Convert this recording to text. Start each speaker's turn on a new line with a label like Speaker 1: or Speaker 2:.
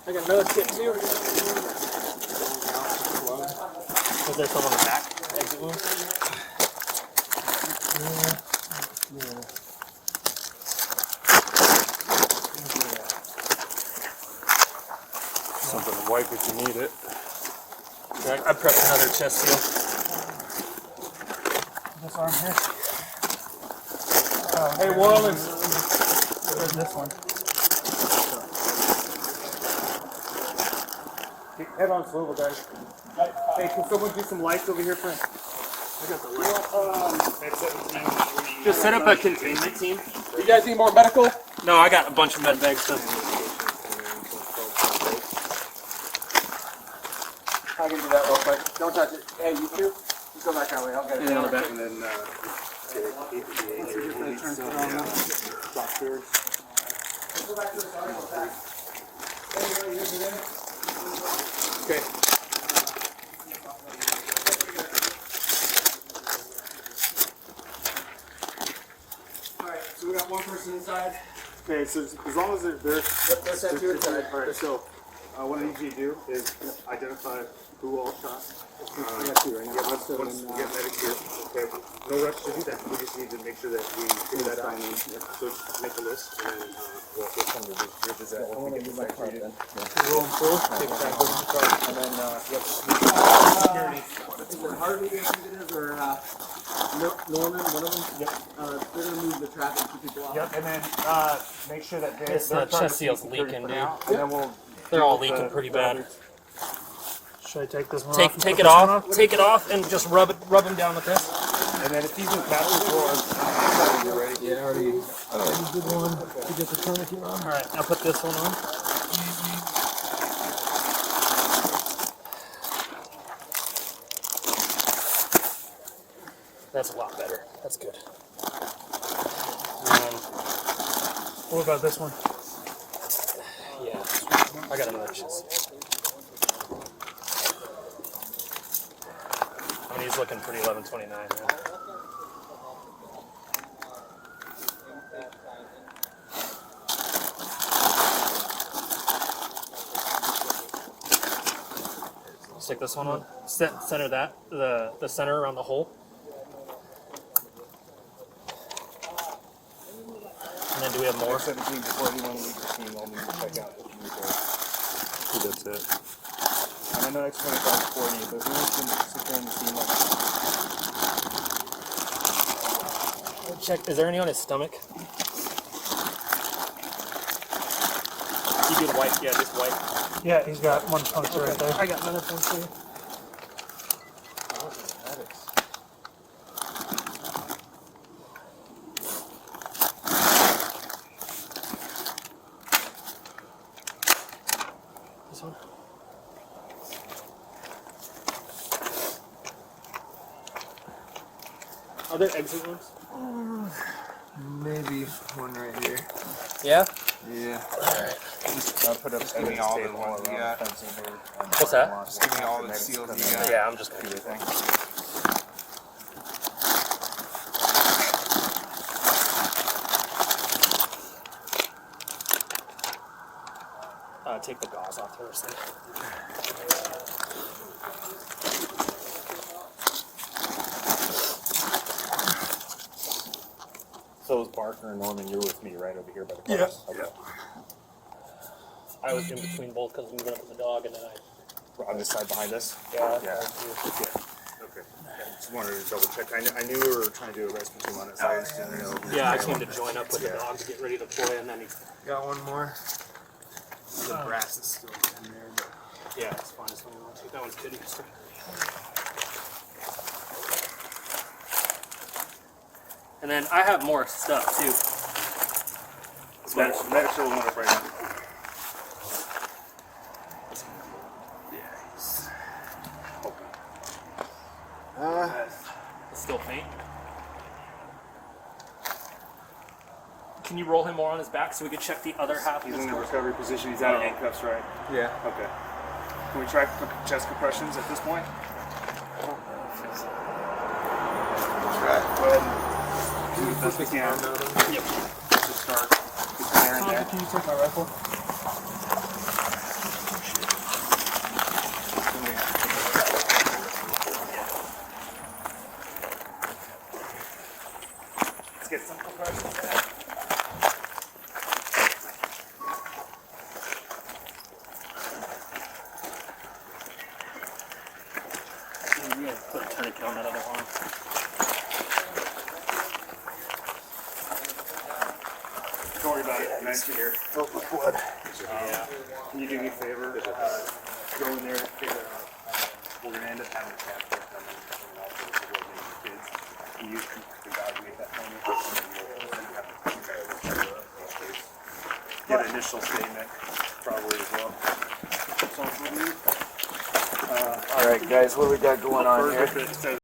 Speaker 1: I got another tip too. Was there some on the back? Exit wound? Yeah.
Speaker 2: Something to wipe if you need it.
Speaker 1: Yeah, I prepped another chest seal. This arm here. Hey, Warland. Where's this one? Head on swivel, guys. Hey, can someone do some lights over here for us? I got the lights. Just set up a containment team. You guys need more medical? No, I got a bunch of med bags stuff. I can do that real quick. Don't touch it. Hey, you two? You go back that way. I'll get it. On the back. And then, okay. Alright, so we got one person inside.
Speaker 2: Okay, so as long as they're
Speaker 1: Let's have two inside.
Speaker 2: Alright, so what I need you to do is identify who all shot.
Speaker 1: We got two right now.
Speaker 2: Once we get medics here, okay, no rush to do that. We just need to make sure that we figure that out. So just make a list and then we'll come to revisit that. I want to use my card then.
Speaker 1: Roll them full, take it back, and then, security. Is it Harvey or Norman, one of them? Yep. They're going to move the traffic to people out.
Speaker 2: Yep, and then make sure that
Speaker 1: This chest seal's leaking, dude.
Speaker 2: And then we'll
Speaker 1: They're all leaking pretty bad.
Speaker 2: Should I take this one
Speaker 1: Take
Speaker 2: off?
Speaker 1: take it off. Take it off and just rub them down with this.
Speaker 2: And then if he's in capture for you're ready.
Speaker 3: Yeah, already did one to get the tourniquet on.
Speaker 1: All right, I'll put this one on. That's a lot better. That's good.
Speaker 2: What about this one?
Speaker 1: Yeah, I got another chest. I mean, he's looking pretty 1129, man. Stick this one on. Center that, the center around the hole. And then do we have more?
Speaker 2: 17 before anyone leaves the team, I'll need to check out if you need to. That's it. And I know X25 is 40, but who else can secure the team like
Speaker 1: Check, is there any on his stomach? You did white, yeah, just white.
Speaker 2: Yeah, he's got one puncture right there.
Speaker 1: I got another puncture. This one? Are there exit wounds?
Speaker 3: Maybe one right here.
Speaker 1: Yeah?
Speaker 3: Yeah.
Speaker 1: Alright.
Speaker 2: I'll put up
Speaker 3: Give me all the ones you got.
Speaker 1: What's that?
Speaker 3: Just give me all the seals you got.
Speaker 1: Yeah, I'm just gonna do it. Take the gauze off first then.
Speaker 2: So was Barker and Norman, you're with me right over here by the
Speaker 3: Yeah.
Speaker 2: cross? Okay.
Speaker 1: I was in between both because we went up with the dog and then
Speaker 2: On this side behind us?
Speaker 1: Yeah.
Speaker 2: Yeah. Okay. Just wanted to double check. I knew we were trying to do a rescue team on it, so I just didn't know.
Speaker 1: Yeah, I came to join up with the dog to get ready to deploy and then he...
Speaker 3: Got one more. The brass is still in there, but
Speaker 1: Yeah, it's fine. It's only one, two. That one's good. And then I have more stuff too.
Speaker 2: Medics are one up right now.
Speaker 1: It's still faint. Can you roll him more on his back so we can check the other half?
Speaker 2: He's in the recovery position. He's out of handcuffs, right?
Speaker 3: yeah.
Speaker 2: Okay. Can we try chest compressions at this point?
Speaker 3: Try.
Speaker 2: Go ahead and do the best we can.
Speaker 1: Yep.
Speaker 2: Just start. Get the air in there.
Speaker 1: Can you take my rifle?
Speaker 3: killing that other one.
Speaker 2: Don't worry about it. Nice to hear.
Speaker 3: Filled with blood.
Speaker 2: Yeah. Can you do me a favor? Go in there, figure out. We're gonna end up having a transcript and then also the kids. Can you evaluate that for me? And then we'll have the get an initial statement probably as well.
Speaker 3: All right, guys, what we got going on here?
Speaker 2: Perfect.